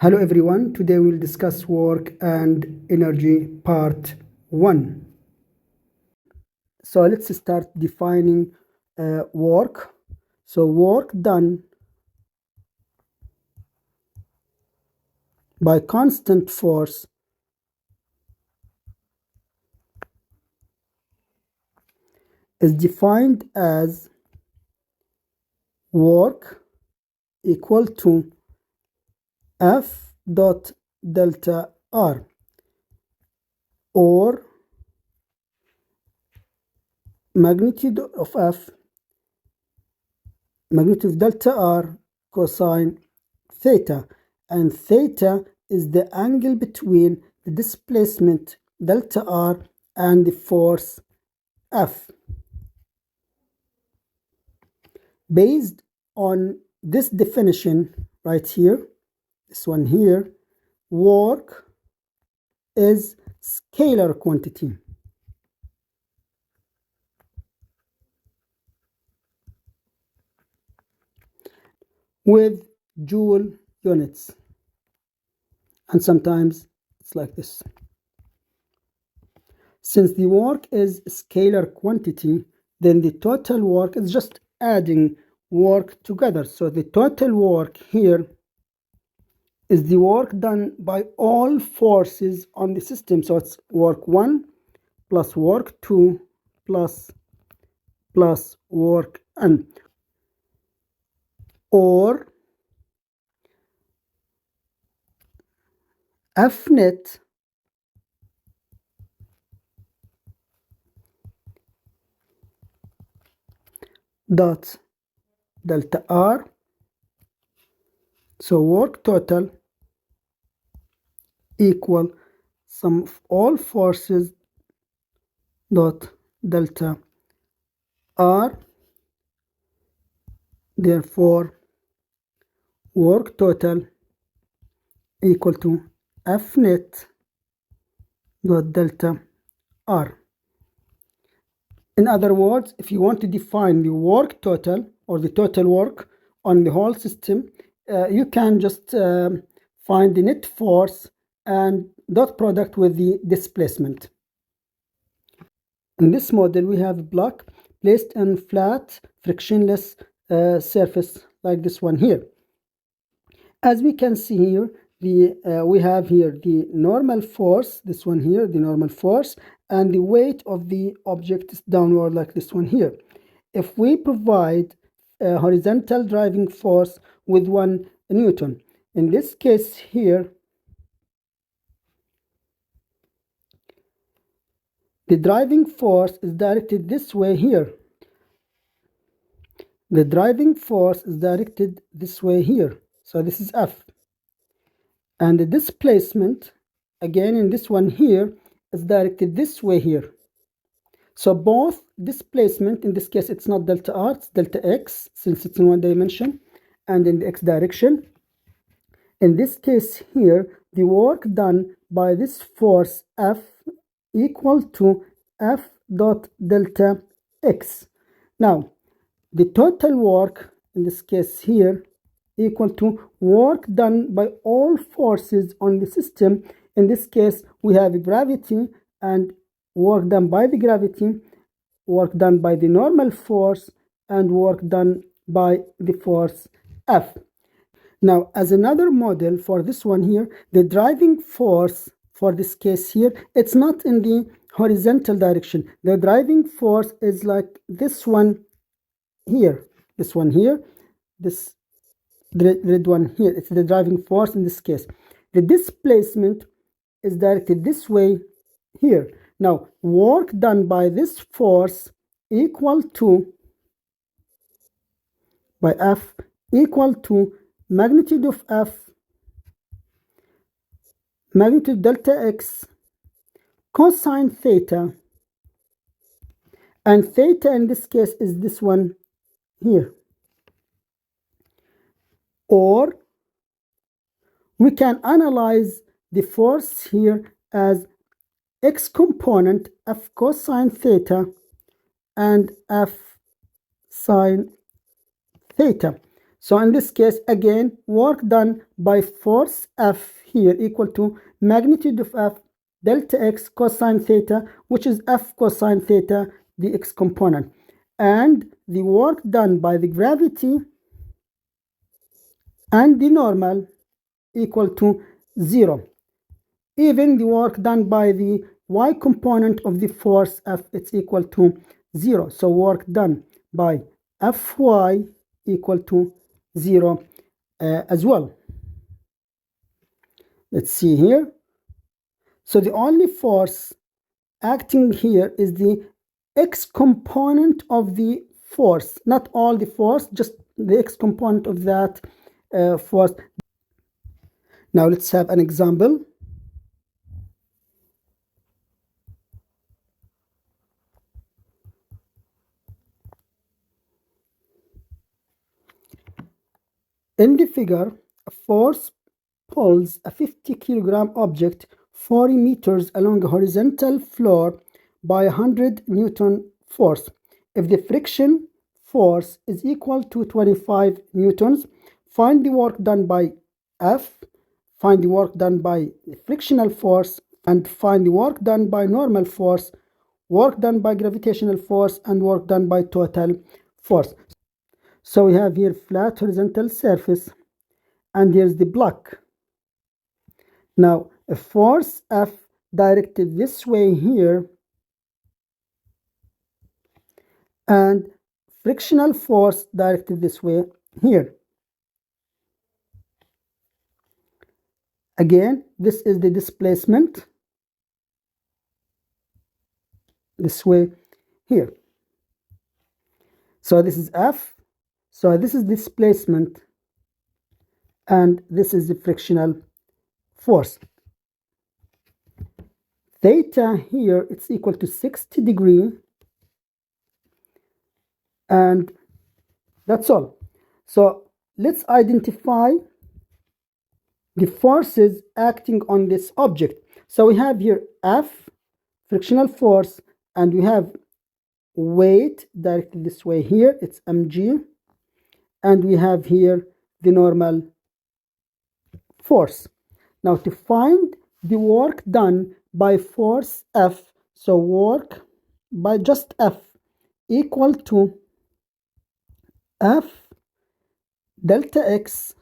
Hello everyone, today we'll discuss work and energy part 1. So let's start defining work. So work done by constant force is defined as work equal to F dot delta R, or magnitude of F, magnitude of delta R cosine theta, and theta is the angle between the displacement delta R and the force F. Based on this definition right here, this one here, work is scalar quantity with joule units, and sometimes it's like this. Since the work is scalar quantity, then the total work is just adding work together. So the total work here is the work done by all forces on the system. So it's work 1 plus work 2 plus work n, or F net dot delta R, so work total equal sum of all forces dot delta R. Therefore work total equal to F net dot delta R. In other words, if you want to define the work total or the total work on the whole system, you can just find the net force and dot product with the displacement. In this model, we have a block placed on flat, frictionless surface like this one here. As we can see here, we have here the normal force, this one here, the normal force, and the weight of the object is downward like this one here. If we provide a horizontal driving force with 1 Newton, in this case here, the driving force is directed this way here. The driving force is directed this way here. So this is F. And the displacement, again in this one here, is directed this way here. So both displacement, in this case it's not delta R, it's delta X, since it's in one dimension, and in the X direction. In this case here, the work done by this force F equal to F dot delta X. Now, the total work, in this case here, equal to work done by all forces on the system. In this case, we have gravity and work done by the gravity, work done by the normal force, and work done by the force F. Now, as another model for this one here, the driving force for this case here, it's not in the horizontal direction. The driving force is like this one here, this one here, this red one here. It's the driving force in this case. The displacement is directed this way here. Now, work done by this force equal to, by F, equal to magnitude of F, magnitude delta X, cosine theta, and theta in this case is this one here. Or we can analyze the force here as X component F cosine theta and F sine theta. So in this case, again, work done by force F here equal to magnitude of F delta X cosine theta, which is F cosine theta, the X component. And the work done by the gravity and the normal equal to 0. Even the work done by the Y component of the force F, it's equal to 0. So work done by Fy equal to 0 as well. Let's see here. So the only force acting here is the X component of the force, not all the force, just the X component of that force. Now let's have an example. In the figure, a force pulls a 50 kilogram object 40 meters along a horizontal floor by 100 Newton force. If the friction force is equal to 25 newtons, find the work done by F, find the work done by the frictional force, and find the work done by normal force, work done by gravitational force, and work done by total force. So we have here flat horizontal surface, and here's the block. Now a force F directed this way here, and frictional force directed this way here. Again, this is the displacement this way here. So this is F, so this is displacement, and this is the frictional force. Theta here, it's equal to 60 degrees, and that's all. So let's identify the forces acting on this object. So we have here F, frictional force, and we have weight directed this way here, it's mg, and we have here the normal force. Now to find the work done by force F, so work by just F equal to F delta X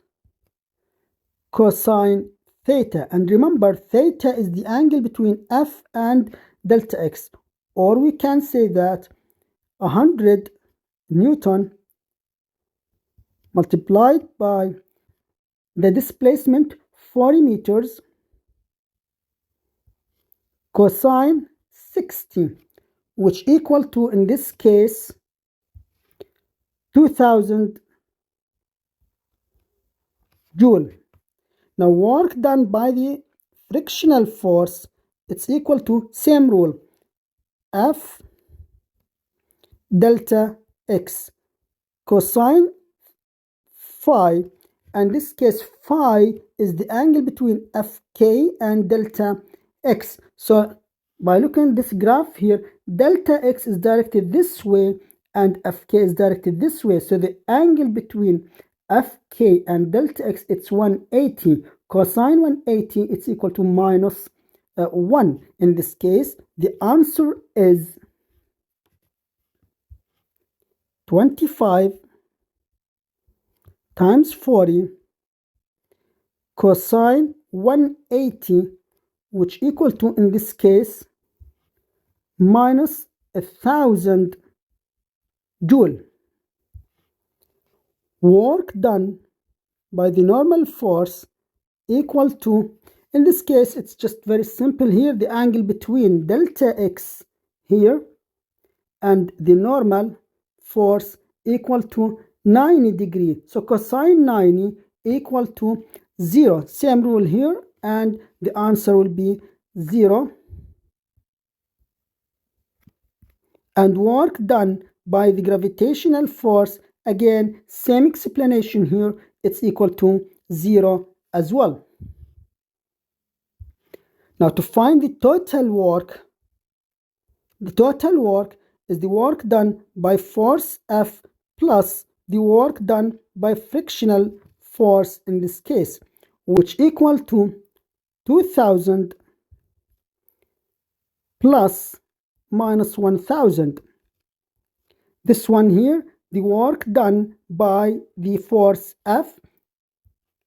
cosine theta, and remember theta is the angle between F and delta X, or we can say that 100 Newton multiplied by the displacement 40 meters cosine 60, which equal to, in this case, 2000 joule. Now work done by the frictional force, it's equal to same rule, F delta X cosine phi, and this case phi is the angle between Fk and delta X. So by looking at this graph here, delta X is directed this way and Fk is directed this way. So the angle between Fk and delta X, it's 180. Cosine 180, it's equal to minus 1. In this case, the answer is 25 times 40 cosine 180, which equal to, in this case, minus 1000 joule. Work done by the normal force equal to, in this case, it's just very simple here, the angle between delta X here and the normal force equal to 90 degrees. So cosine 90 equal to 0. Same rule here, and the answer will be 0. And work done by the gravitational force, again, same explanation here, it's equal to 0 as well. Now to find the total work is the work done by force F plus the work done by frictional force in this case, which equal to 2000 plus minus 1000. This one here, the work done by the force F,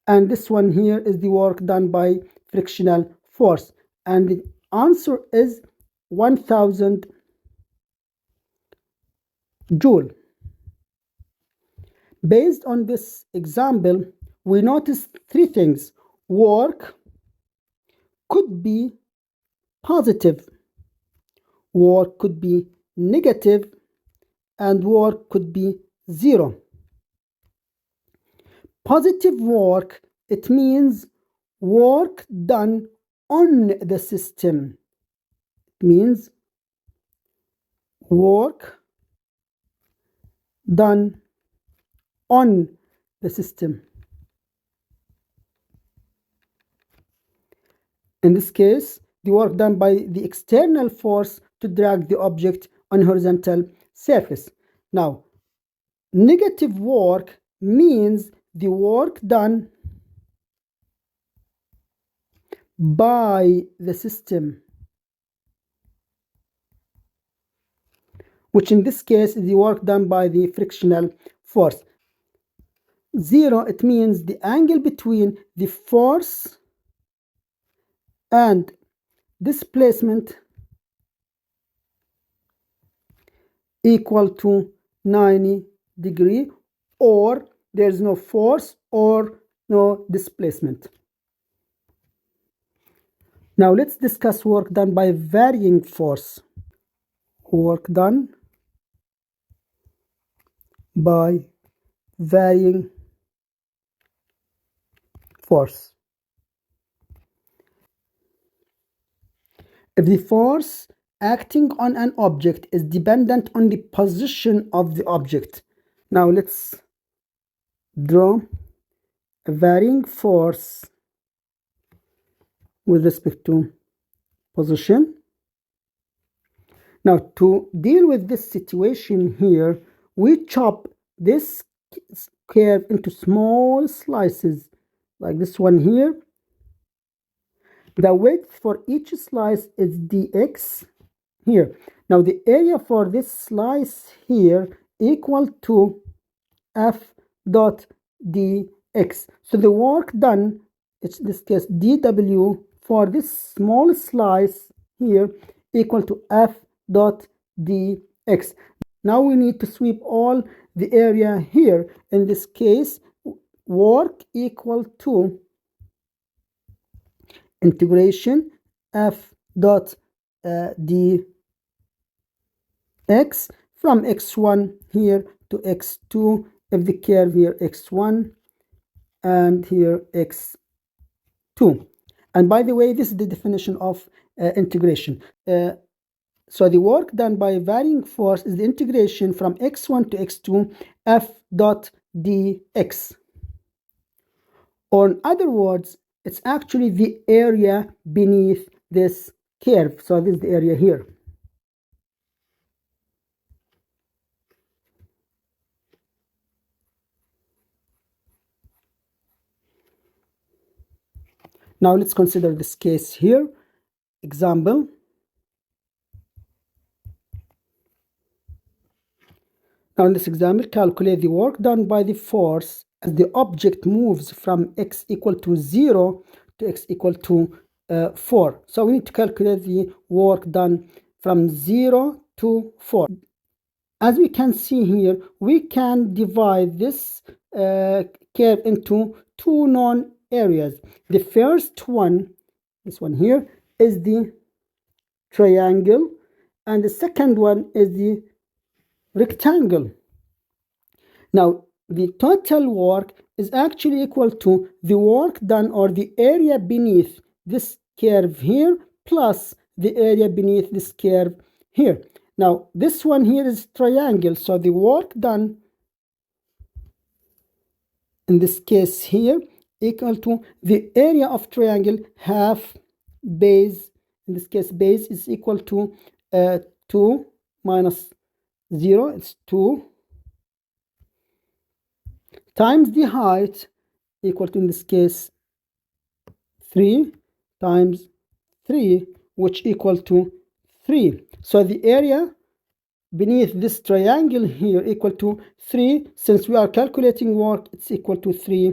and this one here is the work done by frictional force, and the answer is 1000 joule. Based on this example, we notice three things. Work could be positive, work could be negative, and work could be zero. Positive work, it means work done on the system. It means work done on the system. In this case, the work done by the external force to drag the object on horizontal surface. Now, negative work means the work done by the system, which in this case is the work done by the frictional force. Zero, it means the angle between the force and displacement equal to 90 degrees, or there's no force or no displacement. Now let's discuss work done by varying force. Work done by varying force. If the force acting on an object is dependent on the position of the object. Now let's draw a varying force with respect to position. Now, to deal with this situation here, we chop this curve into small slices, like this one here. The width for each slice is dx here. Now, the area for this slice here equal to f dot dx. So the work done, it's this case dw for this small slice here equal to f dot dx. Now we need to sweep all the area here. In this case, work equal to integration f dot dx from x1 here to x2, if the curve here x1 and here x2. And by the way, this is the definition of integration. So the work done by varying force is the integration from x1 to x2 f dot dx. Or in other words, it's actually the area beneath this curve. So this is the area here. Now let's consider this case here. Example. Now in this example, calculate the work done by the force as the object moves from x equal to 0 to x equal to 4. So we need to calculate the work done from 0 to 4. As we can see here, we can divide this curve into two known areas. The first one, this one here, is the triangle, and the second one is the rectangle. Now, the total work is actually equal to the work done, or the area beneath this curve here, plus the area beneath this curve here. Now, this one here is triangle, so the work done in this case here equal to the area of triangle half base. In this case, base is equal to 2 minus 0, it's 2, times the height equal to, in this case, 3 times 3, which equal to 3. So the area beneath this triangle here equal to 3. Since we are calculating work, it's equal to 3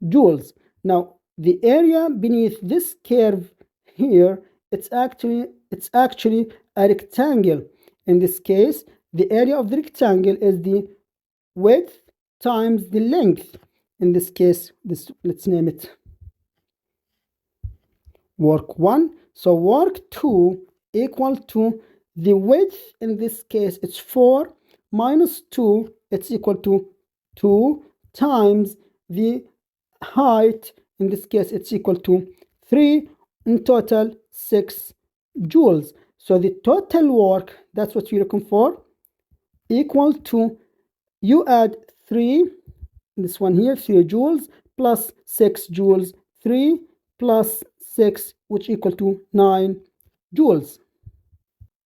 joules. Now the area beneath this curve here, it's actually a rectangle. In this case, the area of the rectangle is the width times the length. In this case, let's name it work 1. So work 2 equal to the width, in this case it's 4, minus 2, it's equal to 2, times the height, in this case it's equal to 3, in total 6 joules. So the total work, that's what we're looking for, equal to, you add 3, this one here, 3 joules, plus 6 joules, 3 plus 6, which equal to 9 joules.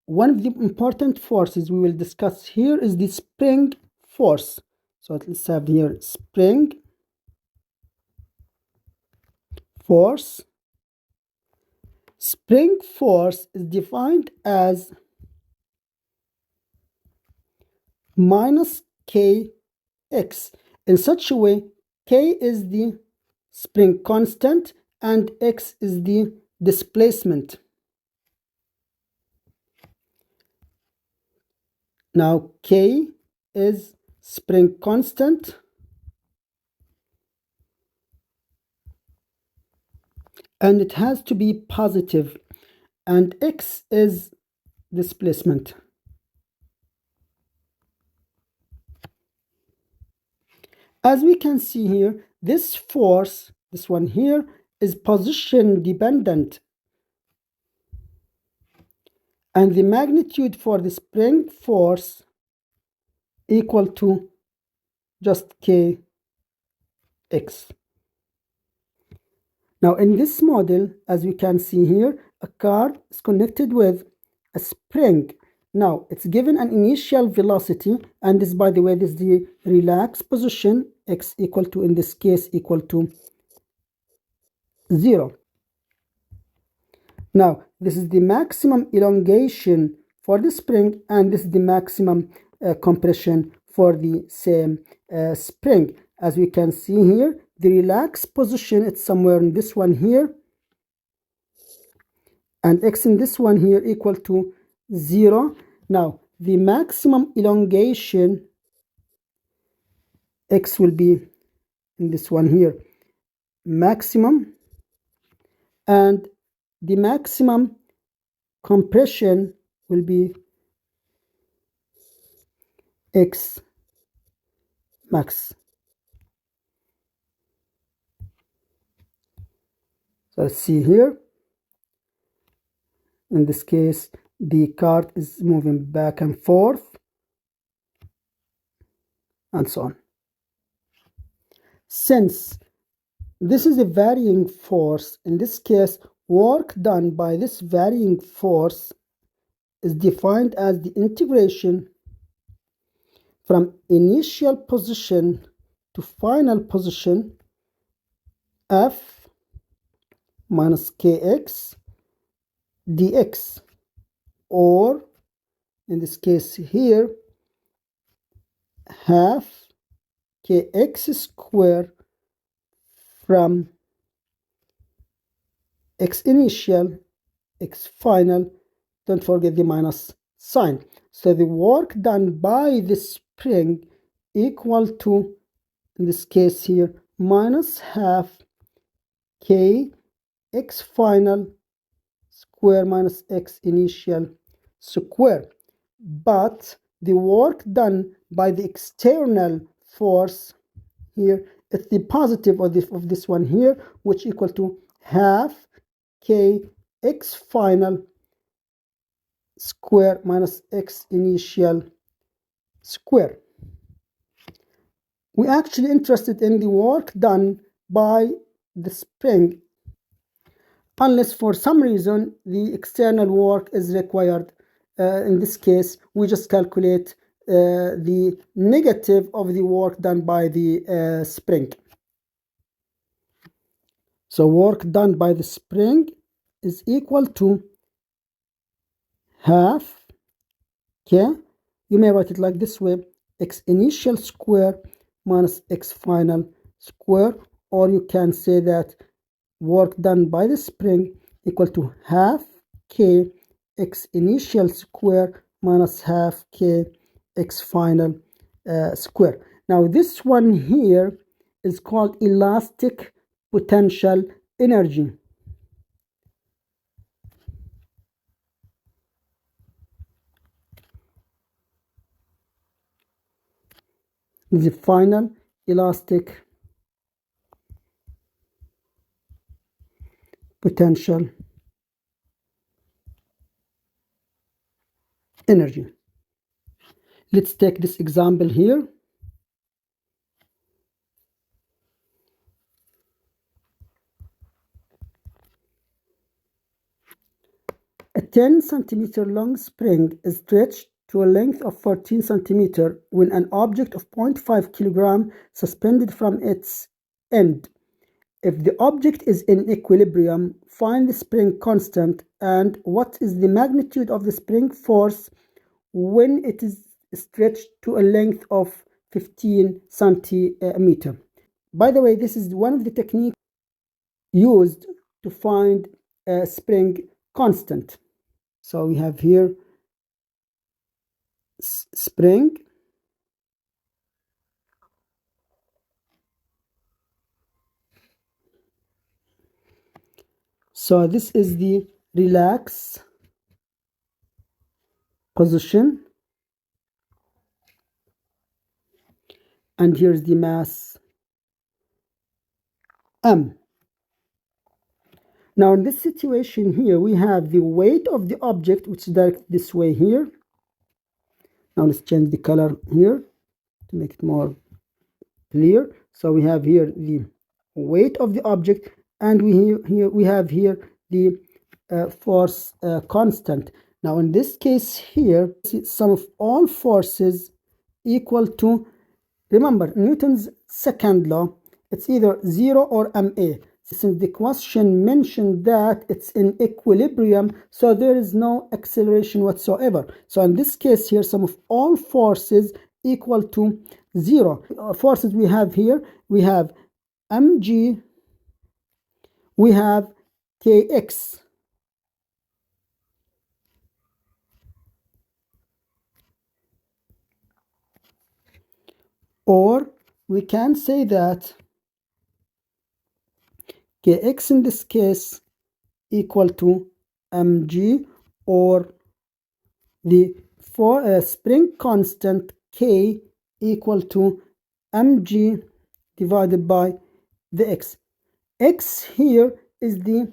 One of the important forces we will discuss here is the spring force. So let's have here spring force. Spring force is defined as minus kx, in such a way k is the spring constant and x is the displacement. Now k is spring constant and it has to be positive, and x is displacement. As we can see here, this force, this one here, is position dependent, and the magnitude for the spring force equal to just kx. Now in this model, as we can see here, a car is connected with a spring. Now it's given an initial velocity, and this, by the way, this is the relaxed position, x equal to, in this case, equal to 0. Now this is the maximum elongation for the spring, and this is the maximum compression for the same spring. As we can see here, the relaxed position, it's somewhere in this one here, and x in this one here equal to 0. Now the maximum elongation, x will be in this one here, maximum, and the maximum compression will be x max. So let's see here. In this case, the cart is moving back and forth, and so on. Since this is a varying force, in this case, work done by this varying force is defined as the integration from initial position to final position f minus kx dx, or in this case here, half kx squared from x initial, x final, don't forget the minus sign. So the work done by the spring equal to, in this case here, minus half k x final square minus x initial square. But the work done by the external force here is the positive of this one here, which equal to half k x final square minus x initial square. We're actually interested in the work done by the spring, unless for some reason the external work is required. In this case, we just calculate the negative of the work done by the spring. So work done by the spring is equal to half k, you may write it like this way, x initial square minus x final square, or you can say that work done by the spring equal to half k x initial square minus half k x final square. Now this one here is called elastic potential energy. The final elastic potential energy. Let's take this example here. A 10 centimeter long spring is stretched to a length of 14 centimeter when an object of 0.5 kilogram suspended from its end. If the object is in equilibrium, find the spring constant and what is the magnitude of the spring force when it is stretched to a length of 15 centimeter. By the way, this is one of the techniques used to find a spring constant. So we have here spring, so this is the relax position, and here's the mass m. Now in this situation here we have the weight of the object, which is directed this way here. Now let's change the color here to make it more clear. So we have here the weight of the object, and we have here the force constant. Now in this case here, sum of all forces equal to, remember Newton's second law, it's either 0 or ma. Since the question mentioned that it's in equilibrium, so there is no acceleration whatsoever. So in this case here, sum of all forces equal to 0. Forces we have here, we have mg, we have kx. Or we can say that kx in this case equal to mg, or the spring constant k equal to mg divided by the x. X here is the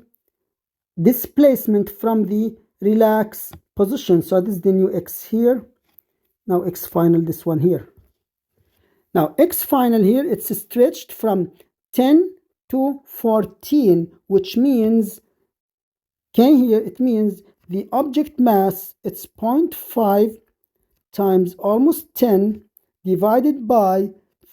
displacement from the relaxed position, so this is the new x here. Now x final, this one here. Now x final here, it's stretched from 10 to 14, which means k here, it means the object mass, it's 0.5 times almost 10 divided by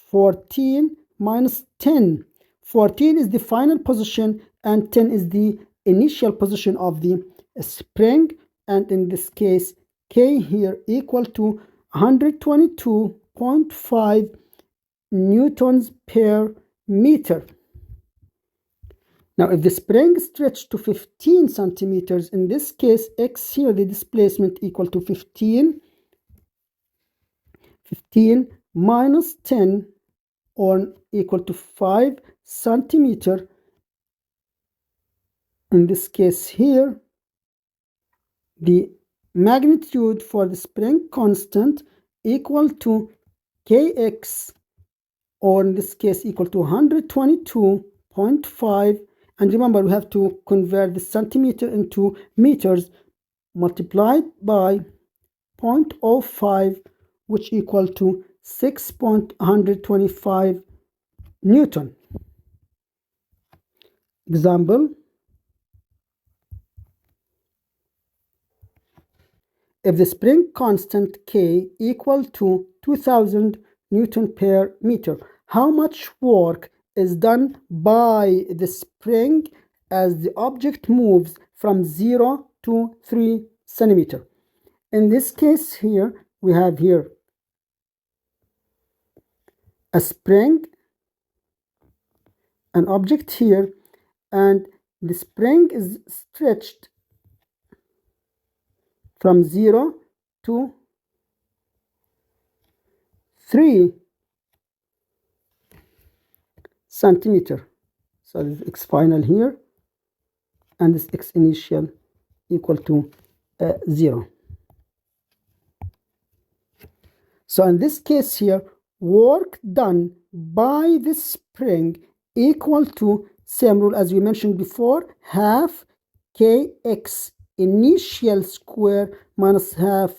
14 minus 10. 14 is the final position and 10 is the initial position of the spring, and in this case k here equal to 122.5 newtons per meter. Now if the spring is stretched to 15 centimeters, in this case x here, the displacement equal to 15 minus 10, or equal to 5 centimeter. In this case here, the magnitude for the spring constant equal to kx, or in this case equal to 122.5, and remember we have to convert the centimeter into meters, multiplied by 0.05, which equal to 6.125 Newton. Example: if the spring constant K equal to 2000 Newton per meter, how much work is done by the spring as the object moves from 0 to 3 centimeter? In this case here, we have here a spring, an object here, and the spring is stretched from 0 to 3 centimeter. So this x final here, and this x initial equal to 0. So in this case here, work done by this spring equal to, same rule as we mentioned before, half kx initial square minus half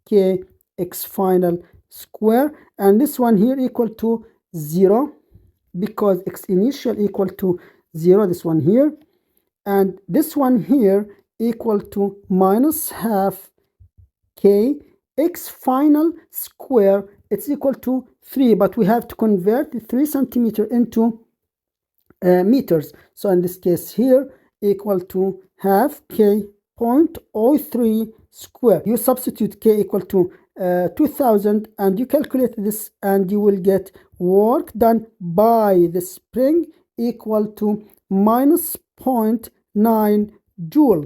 kx final square, and this one here equal to 0 because x initial equal to 0, this one here, and this one here equal to minus half k x final square. It's equal to 3, but we have to convert the 3 centimeter into meters. So in this case here, equal to half k 0.03 square. You substitute k equal to 2000 and you calculate this, and you will get work done by the spring equal to minus 0.9 joule.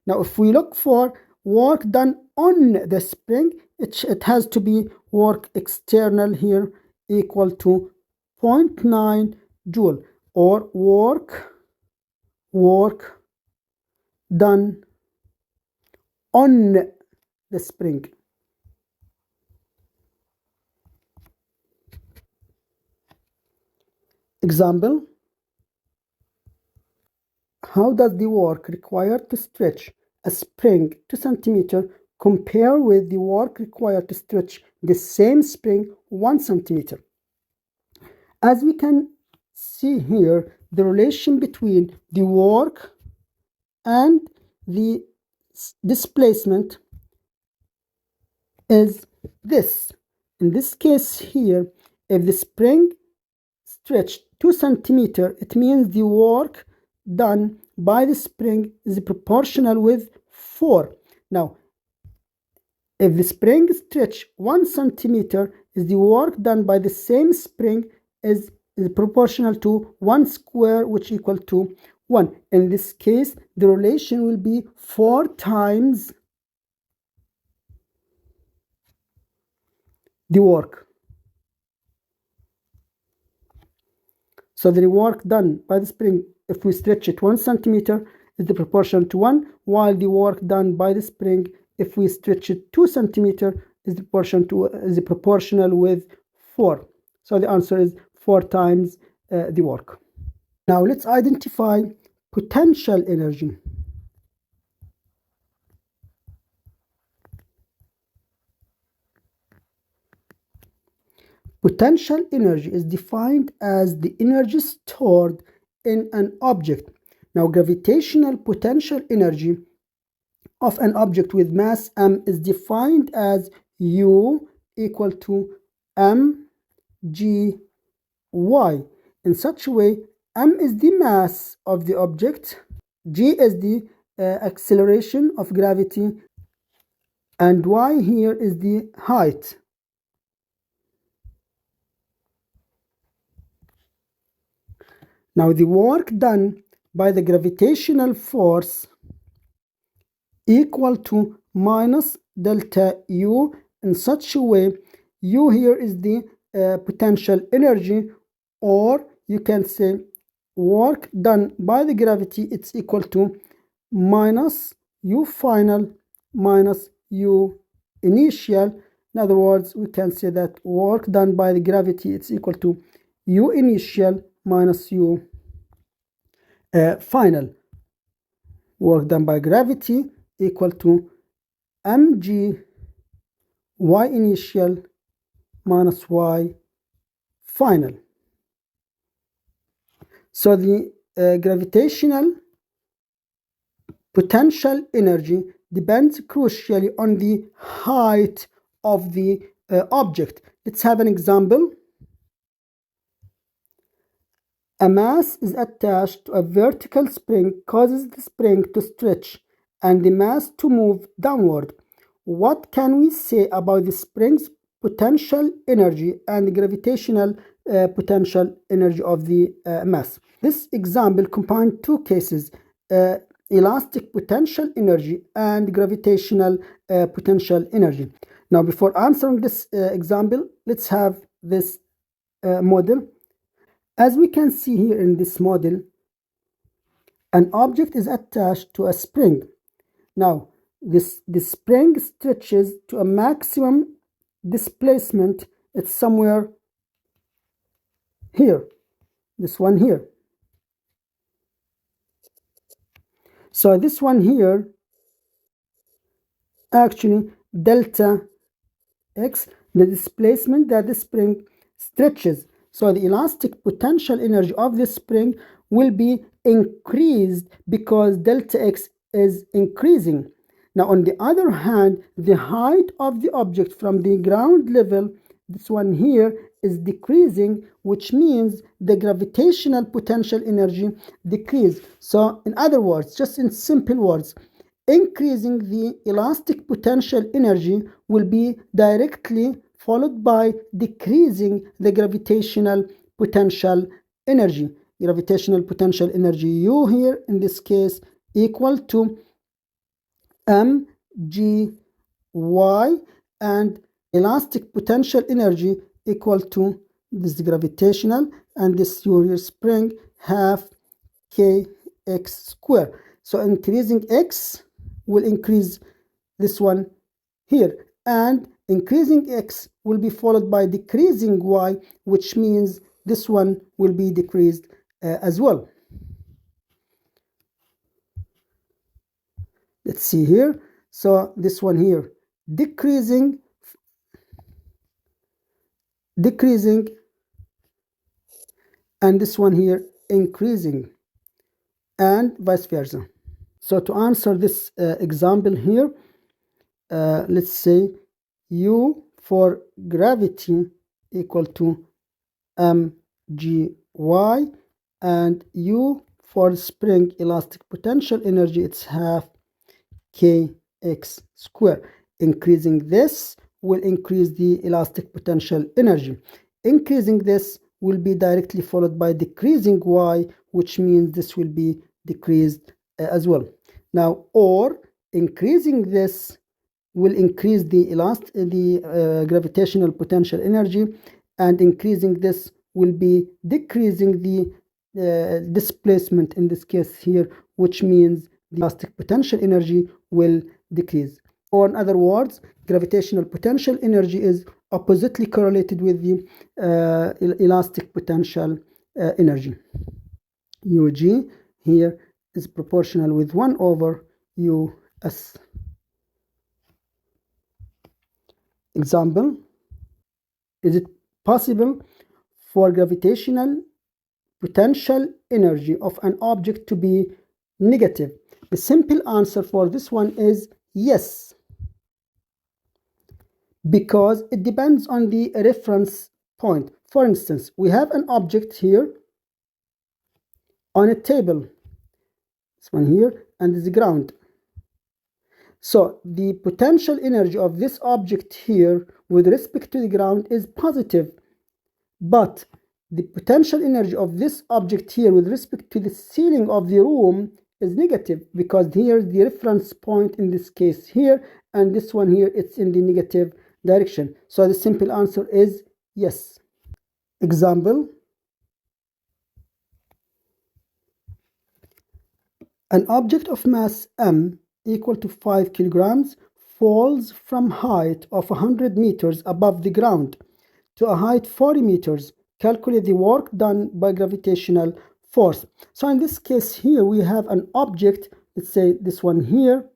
Now if we look for work done on the spring, it has to be work external here equal to 0.9 joule, or work done on the spring. Example: how does the work required to stretch a spring 2 centimeter compare with the work required to stretch the same spring 1 centimeter? As we can see here, the relation between the work and the displacement is this. In this case here, if the spring stretched 2 centimeter, it means the work done by the spring is proportional with 4. Now, if the spring stretch 1 centimeter, is the work done by the same spring is proportional to 1 square, which equal to 1. In this case, the relation will be 4 times the work. So the work done by the spring, if we stretch it 1 centimeter, is the proportion to 1, while the work done by the spring, if we stretch it 2 centimeter, is the proportional with 4. So the answer is 4 times the work. Now let's identify potential energy. Potential energy is defined as the energy stored in an object. Now, gravitational potential energy of an object with mass m is defined as U equal to mg y. In such a way, m is the mass of the object, g is the acceleration of gravity, and y here is the height. Now the work done by the gravitational force equal to minus delta U. In such a way, U here is the potential energy, or you can say work done by the gravity, it's equal to minus U final minus U initial. In other words, we can say that work done by the gravity, it's equal to U initial minus U final. Work done by gravity equal to mg y initial minus y final. So the gravitational potential energy depends crucially on the height of the object. Let's have an example. A mass is attached to a vertical spring, causes the spring to stretch and the mass to move downward. What can we say about the spring's potential energy and the gravitational potential energy of the mass? This example combines two cases, elastic potential energy and gravitational potential energy. Now, before answering this example, let's have this model. As we can see here in this model, an object is attached to a spring. Now, this spring stretches to a maximum displacement. It's somewhere here, this one here. So this one here, actually delta x, the displacement that the spring stretches. So the elastic potential energy of the spring will be increased because delta x is increasing. Now, on the other hand, the height of the object from the ground level, this one here, is decreasing, which means the gravitational potential energy decrease. So in other words, just in simple words, increasing the elastic potential energy will be directly followed by decreasing the gravitational potential energy. Gravitational potential energy U here in this case equal to mgy, and elastic potential energy equal to this gravitational and this Fourier spring half kx square. So increasing x will increase this one here, and increasing x will be followed by decreasing y, which means this one will be decreased as well. Let's see here. So this one here decreasing, and this one here increasing, and vice versa. So to answer this example here, let's say U for gravity equal to mgy, and U for spring elastic potential energy, it's half kx square. Increasing this will increase the elastic potential energy. Increasing this will be directly followed by decreasing y, which means this will be decreased as well. Now, or increasing this will increase the gravitational potential energy, and increasing this will be decreasing the displacement in this case here, which means the elastic potential energy will decrease. Or in other words, gravitational potential energy is oppositely correlated with the elastic potential energy. Ug here is proportional with 1 over us. Example, is it possible for gravitational potential energy of an object to be negative? The simple answer for this one is yes, because it depends on the reference point. For instance, we have an object here on a table, this one here, and the ground. So the potential energy of this object here with respect to the ground is positive, but the potential energy of this object here with respect to the ceiling of the room is negative, because here the reference point in this case here, and this one here, it's in the negative direction. So the simple answer is yes. Example, an object of mass m equal to 5 kilograms falls from height of 100 meters above the ground to a height 40 meters. Calculate the work done by gravitational force. So in this case here we have an object, let's say this one here,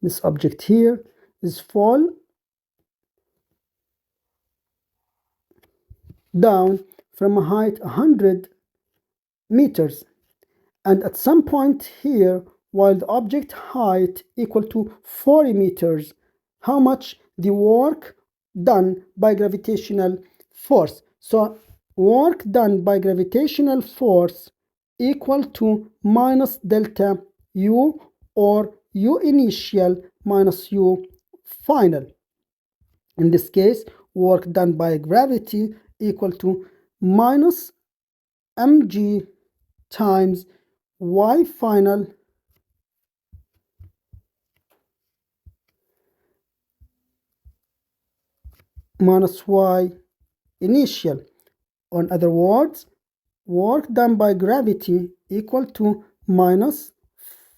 this object here is fall down from a height 100 meters. And at some point here, while the object height equal to 40 meters, how much the work done by gravitational force? So work done by gravitational force equal to minus delta U, or U initial minus U final. In this case, work done by gravity equal to minus mg times y final minus y initial. In other words, work done by gravity equal to minus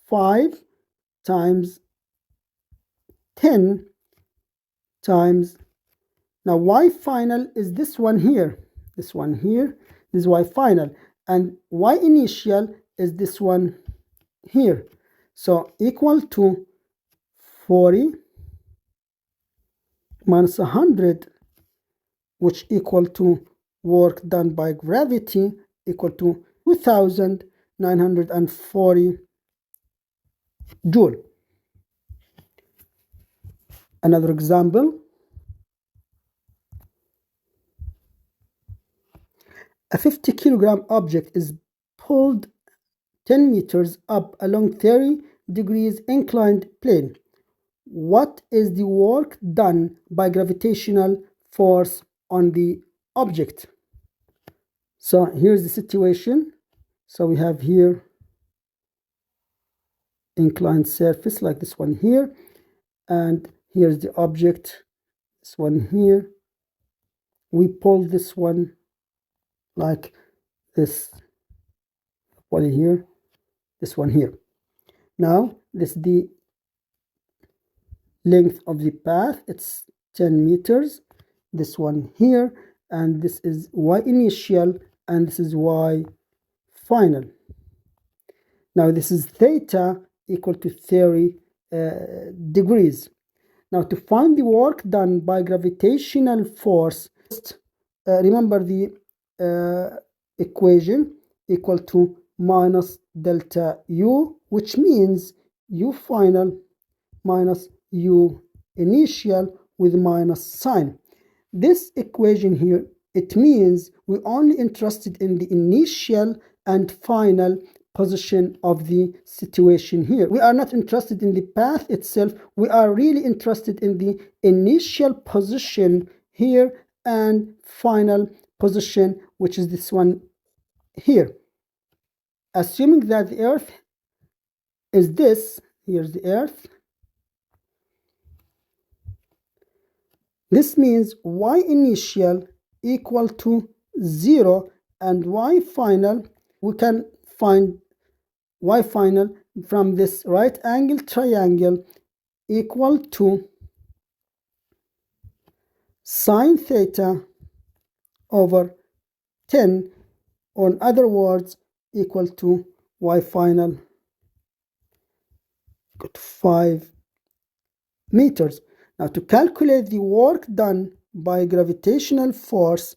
5 times 10 times, now y final is this one here, this is y final, and y initial is this one here. So equal to 40 minus 100, which equal to work done by gravity equal to 2940 joule. Another example, a 50 kilogram object is pulled 10 meters up along 30 degrees inclined plane. What is the work done by gravitational force on the object? So here's the situation. So we have here inclined surface like this one here, and here's the object, this one here. We pull this one like this one here, this one here. Now this is the length of the path, it's 10 meters, this one here, and this is y initial and this is y final. Now this is theta equal to 30 degrees. Now to find the work done by gravitational force, remember the equation equal to minus delta U, which means U final minus U initial with minus sign. This equation here, it means we're only interested in the initial and final position of the situation here. We are not interested in the path itself. We are really interested in the initial position here and final position, which is this one here. Assuming that the Earth is this, here's the Earth. This means y initial equal to 0 and y final, we can find y final from this right angle triangle equal to sine theta over 10, or in other words equal to y final equal to 5 meters. Now to calculate the work done by gravitational force,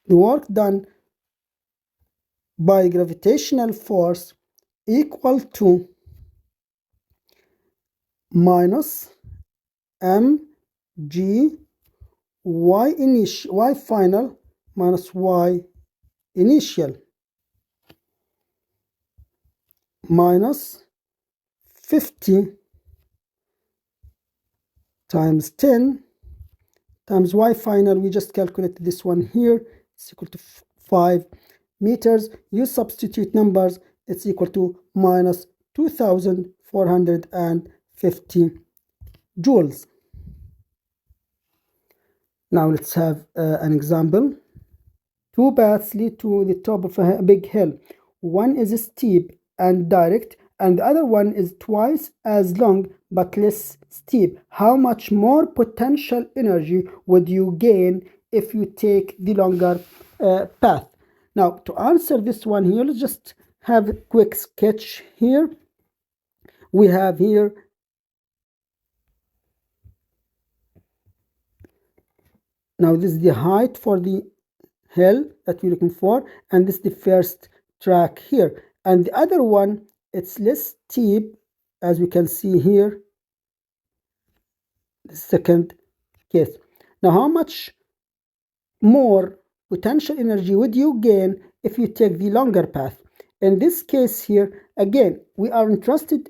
the work done by gravitational force equal to minus mg y initial, y final minus y initial minus 50 times 10 times y final. We just calculated this one here, it's equal to 5 meters. You substitute numbers, it's equal to minus 2450 joules. Now let's have an example. Two paths lead to the top of a big hill. One is steep and direct, and the other one is twice as long but less steep. How much more potential energy would you gain if you take the longer path? Now to answer this one here, let's just have a quick sketch here. We have here now this is the height for the hill that we're looking for, and this is the first track here. And the other one, it's less steep, as we can see here, the second case. Now, how much more potential energy would you gain if you take the longer path? In this case here, again, we are interested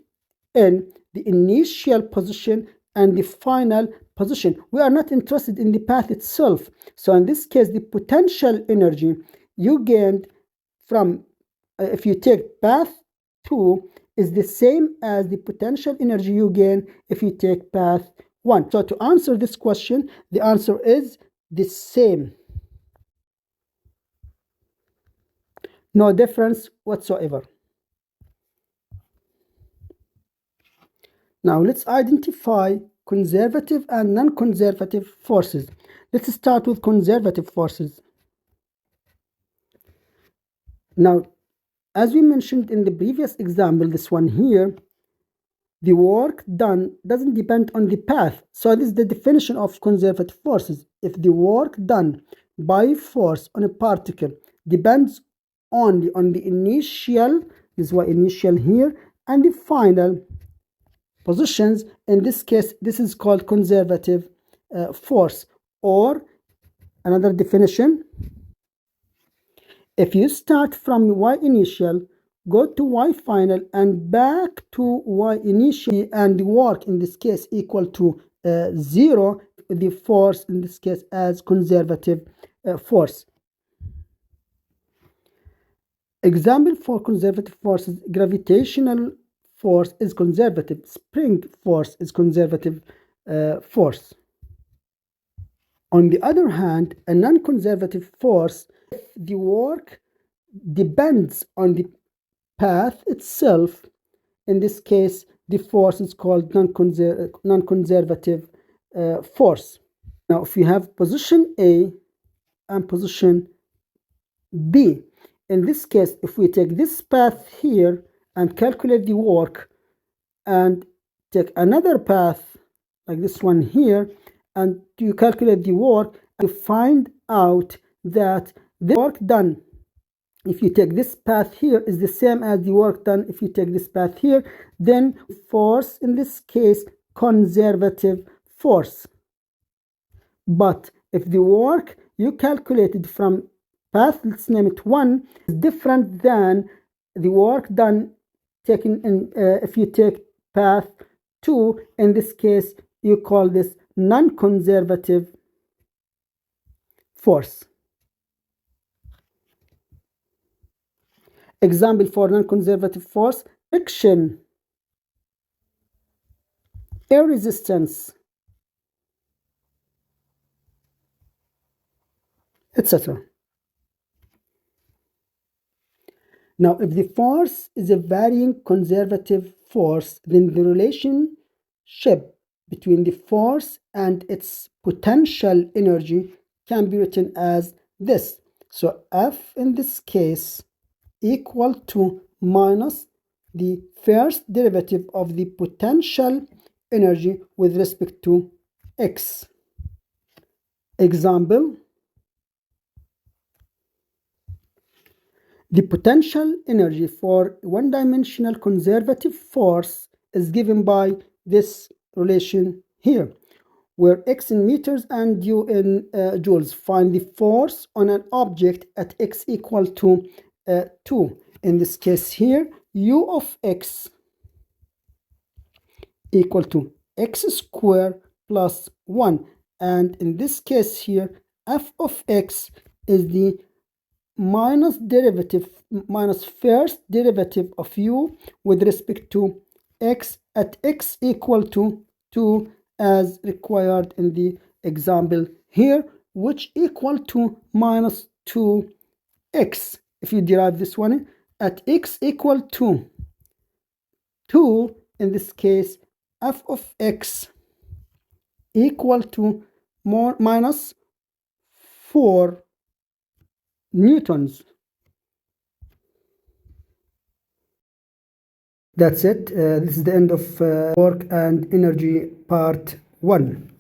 in the initial position and the final position. We are not interested in the path itself. So in this case, the potential energy you gained from if you take path 2 is the same as the potential energy you gain if you take path 1. So to answer this question, the answer is the same. No difference whatsoever. Now let's identify conservative and non-conservative forces. Let's start with conservative forces. Now, as we mentioned in the previous example, this one here, the work done doesn't depend on the path. So this is the definition of conservative forces. If the work done by force on a particle depends only on the initial, this is why initial here, and the final positions, in this case, this is called conservative force. Or another definition, if you start from y initial, go to y final and back to y initial, and the work in this case equal to 0, the force in this case as conservative force. Example for conservative forces: gravitational force is conservative, spring force is conservative force. On the other hand, a non-conservative force, if the work depends on the path itself, in this case the force is called non-conservative force. Now if you have position A and position B, in this case if we take this path here and calculate the work, and take another path like this one here and you calculate the work, you find out that the work done if you take this path here is the same as the work done if you take this path here. Then force, in this case, conservative force. But if the work you calculated from path, let's name it 1, is different than the work done taken in if you take path 2, in this case you call this non-conservative force. Example for non-conservative force: friction, air resistance, etc. Now, if the force is a varying conservative force, then the relationship between the force and its potential energy can be written as this. So F in this case equal to minus the first derivative of the potential energy with respect to x. Example: the potential energy for one-dimensional conservative force is given by this relation here, where x in meters and u in joules. Find the force on an object at x equal to 2. In this case here, u of x equal to x squared plus 1. And in this case here, f of x is the minus first derivative of u with respect to x at x equal to 2 as required in the example here, which equal to minus 2x. If you derive this one at x equal to 2, in this case f of x equal to minus 4 newtons. That's it. This is the end of work and energy part 1.